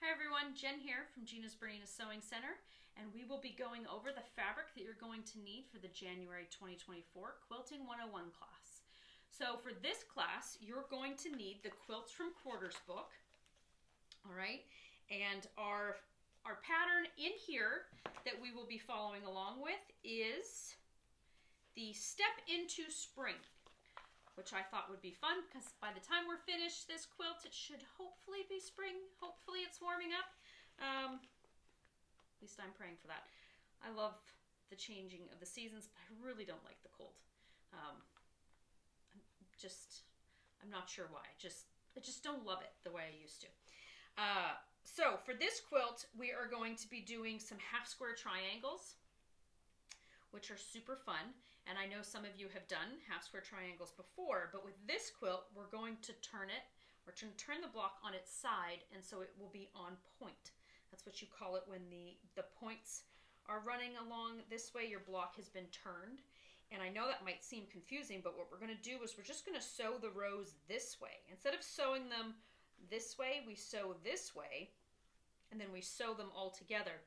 Hi everyone, Jen here from Gina's Bernina Sewing Center, and we will be going over the fabric that you're going to need for the January 2024 Quilting 101 class. So for this class, you're going to need the Quilts from Quarters book, all right, and our pattern in here that we will be following along with is the Step into Spring, which I thought would be fun because by the time we're finished this quilt, it should hopefully be spring. Hopefully it's warming up. At least I'm praying for that. I love the changing of the seasons, but I really don't like the cold. I'm not sure why. I just don't love it the way I used to. So for this quilt, we are going to be doing some half square triangles, which are super fun. And I know some of you have done half square triangles before, but with this quilt, we're going to turn it. We're going to turn the block on its side, and so it will be on point. That's what you call it when the points are running along this way. Your block has been turned. And I know that might seem confusing, but what we're going to do is we're just going to sew the rows this way. Instead of sewing them this way, we sew this way, and then we sew them all together,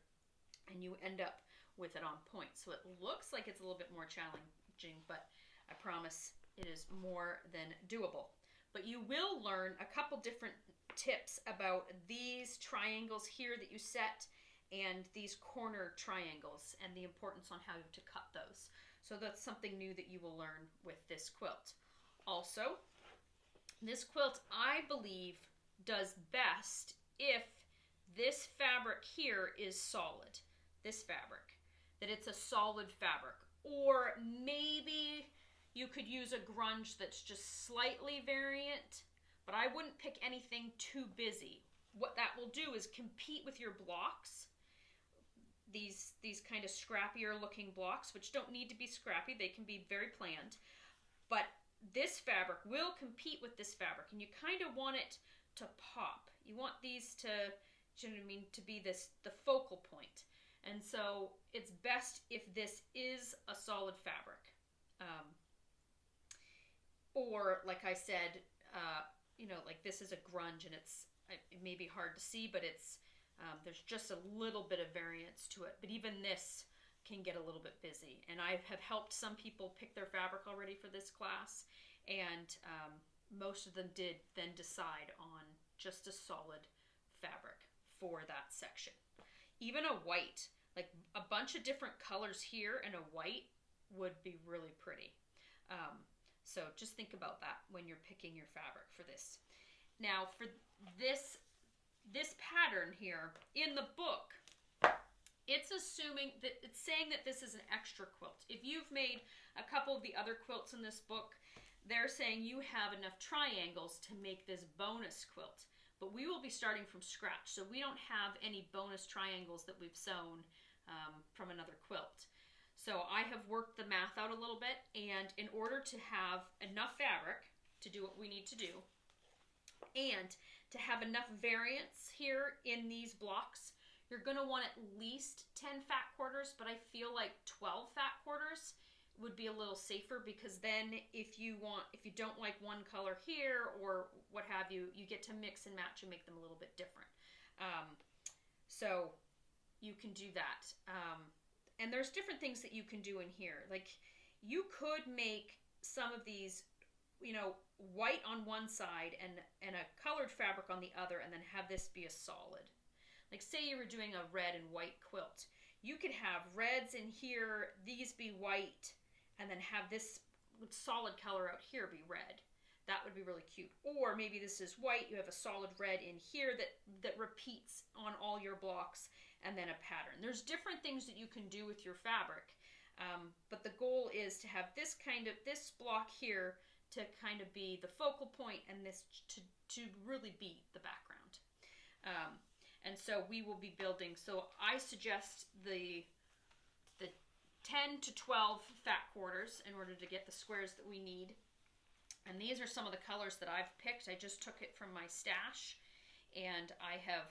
and you end up with it on point. So it looks like it's a little bit more challenging, but I promise it is more than doable. But you will learn a couple different tips about these triangles here that you set and these corner triangles and the importance on how to cut those. So that's something new that you will learn with this quilt. Also, this quilt, I believe, does best if this fabric here is solid. This fabric, that it's a solid fabric. Or maybe you could use a grunge that's just slightly variant, but I wouldn't pick anything too busy. What that will do is compete with your blocks, these kind of scrappier looking blocks, which don't need to be scrappy, they can be very planned. But this fabric will compete with this fabric, and you kind of want it to pop. You want these to, you know what I mean, to be the focal point. And so it's best if this is a solid fabric. Or like I said, like this is a grunge, and it may be hard to see, but there's just a little bit of variance to it. But even this can get a little bit busy. And I have helped some people pick their fabric already for this class, and most of them did then decide on just a solid fabric for that section. Even a white, like a bunch of different colors here and a white would be really pretty. So just think about that when you're picking your fabric for this. Now for this pattern here in the book, it's assuming that it's saying that this is an extra quilt. If you've made a couple of the other quilts in this book, they're saying you have enough triangles to make this bonus quilt. But we will be starting from scratch, so we don't have any bonus triangles that we've sewn from another quilt. So I have worked the math out a little bit, and in order to have enough fabric to do what we need to do, and to have enough variance here in these blocks, you're going to want at least 10 fat quarters, but I feel like 12 fat quarters would be a little safer, because then if you don't like one color here or what have you, you get to mix and match and make them a little bit different. So you can do that. And there's different things that you can do in here. Like you could make some of these, white on one side and a colored fabric on the other, and then have this be a solid. Like say you were doing a red and white quilt. You could have reds in here, these be white, and then have this solid color out here be red. That would be really cute. Or maybe this is white, you have a solid red in here that repeats on all your blocks, and then a pattern. There's different things that you can do with your fabric, but the goal is to have this block here to kind of be the focal point, and this to really be the background. And so we will be building, so I suggest the 10 to 12 fat quarters in order to get the squares that we need. And these are some of the colors that I've picked. I just took it from my stash, and I have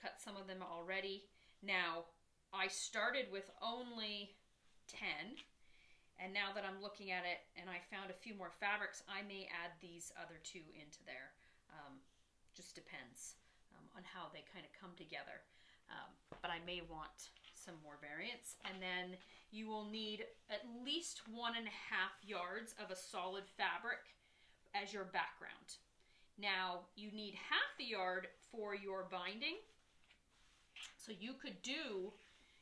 cut some of them already. Now, I started with only 10, and now that I'm looking at it and I found a few more fabrics, I may add these other two into there. Just depends. on how they kind of come together. But I may want some more variants. And then you will need at least 1.5 yards of a solid fabric as your background. Now you need 1/2 yard for your binding. So you could do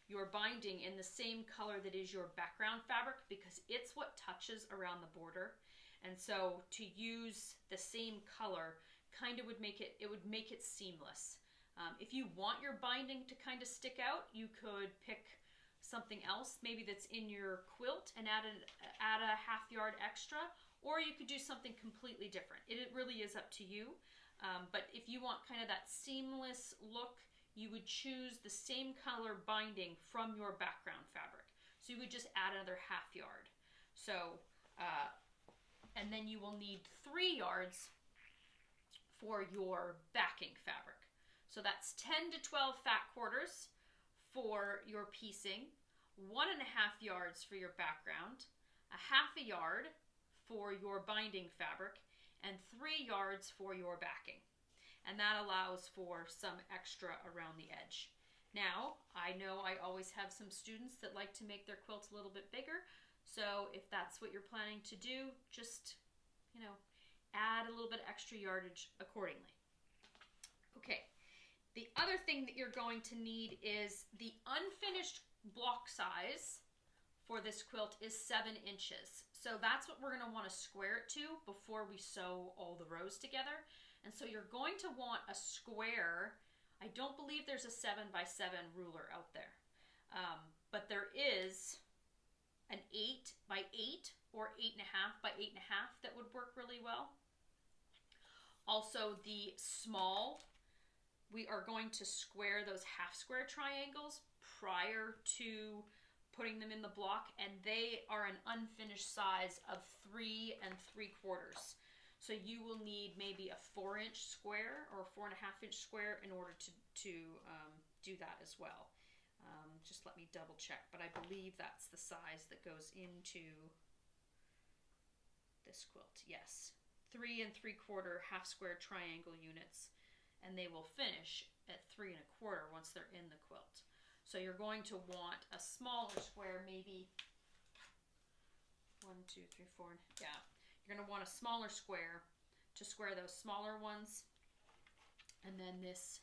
your binding in the same color that is your background fabric because it's what touches around the border. And so to use the same color kind of would make it seamless. If you want your binding to kind of stick out, you could pick something else, maybe that's in your quilt, and add a 1/2 yard extra, or you could do something completely different. It really is up to you. But if you want kind of that seamless look, you would choose the same color binding from your background fabric. So you would just add another 1/2 yard. So, and then you will need 3 yards for your backing fabric. So that's 10 to 12 fat quarters for your piecing, 1.5 yards for your background, 1/2 yard for your binding fabric, and 3 yards for your backing. And that allows for some extra around the edge. Now, I know I always have some students that like to make their quilts a little bit bigger. So if that's what you're planning to do, just, add a little bit extra yardage accordingly. Okay. The other thing that you're going to need is the unfinished block size for this quilt is 7 inches. So that's what we're going to want to square it to before we sew all the rows together. And so you're going to want a square. I don't believe there's a 7x7 ruler out there. But there is an 8x8 or 8.5x8.5 that would work really well. Also the small, we are going to square those 1/2 square triangles prior to putting them in the block, and they are an unfinished size of 3 3/4. So you will need maybe a 4-inch square or 4.5-inch square in order to do that as well. Just let me double check, but I believe that's the size that goes into this quilt. Yes, 3 3/4 1/2 square triangle units. And they will finish at 3 1/4 once they're in the quilt. So you're going to want a smaller square, maybe 1, 2, 3, 4. Yeah, you're going to want a smaller square to square those smaller ones. And then this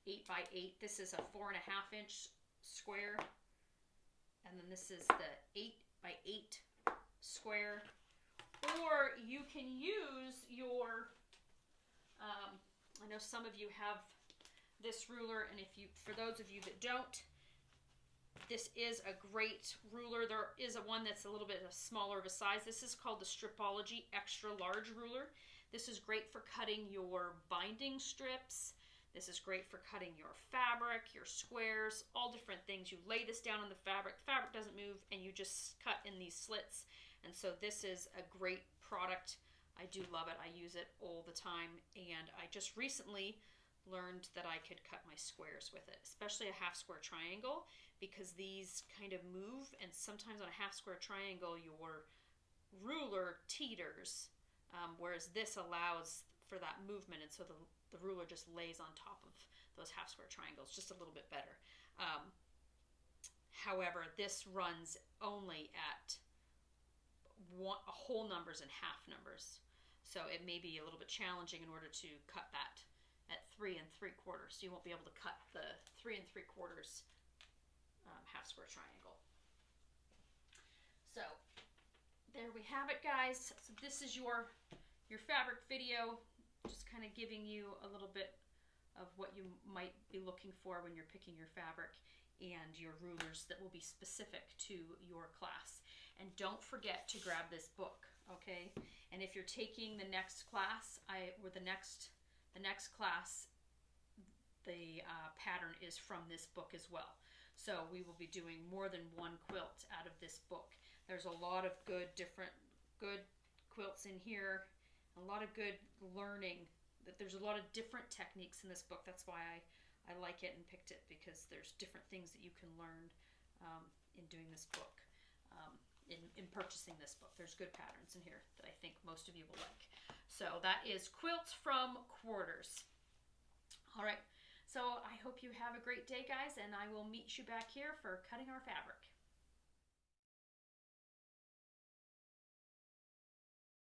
8x8, this is a 4.5-inch square. And then this is the 8x8 square. Or you can use your I know some of you have this ruler, and for those of you that don't, this is a great ruler. There is one that's a little bit smaller of a size. This is called the Stripology Extra Large Ruler. This is great for cutting your binding strips. This is great for cutting your fabric, your squares, all different things. You lay this down on the fabric doesn't move, and you just cut in these slits. And so this is a great product. I do love it. I use it all the time, and I just recently learned that I could cut my squares with it, especially a 1/2 square triangle, because these kind of move, and sometimes on a 1/2 square triangle your ruler teeters, whereas this allows for that movement, and so the ruler just lays on top of those 1/2 square triangles just a little bit better. However, this runs only at whole numbers and half numbers. So it may be a little bit challenging in order to cut that at 3 3/4. So you won't be able to cut the 3 3/4 1/2 square triangle. So there we have it, guys. So this is your fabric video, just kind of giving you a little bit of what you might be looking for when you're picking your fabric, and your rulers that will be specific to your class. And don't forget to grab this book, okay? And if you're taking the next class, the next class, the pattern is from this book as well. So we will be doing more than one quilt out of this book. There's a lot of good quilts in here, a lot of good learning. There's a lot of different techniques in this book. That's why I like it and picked it, because there's different things that you can learn in doing this book, in purchasing this book. There's good patterns in here that I think most of you will like. So that is Quilts from Quarters. All right, hope you have a great day, guys, and I will meet you back here for cutting our fabric.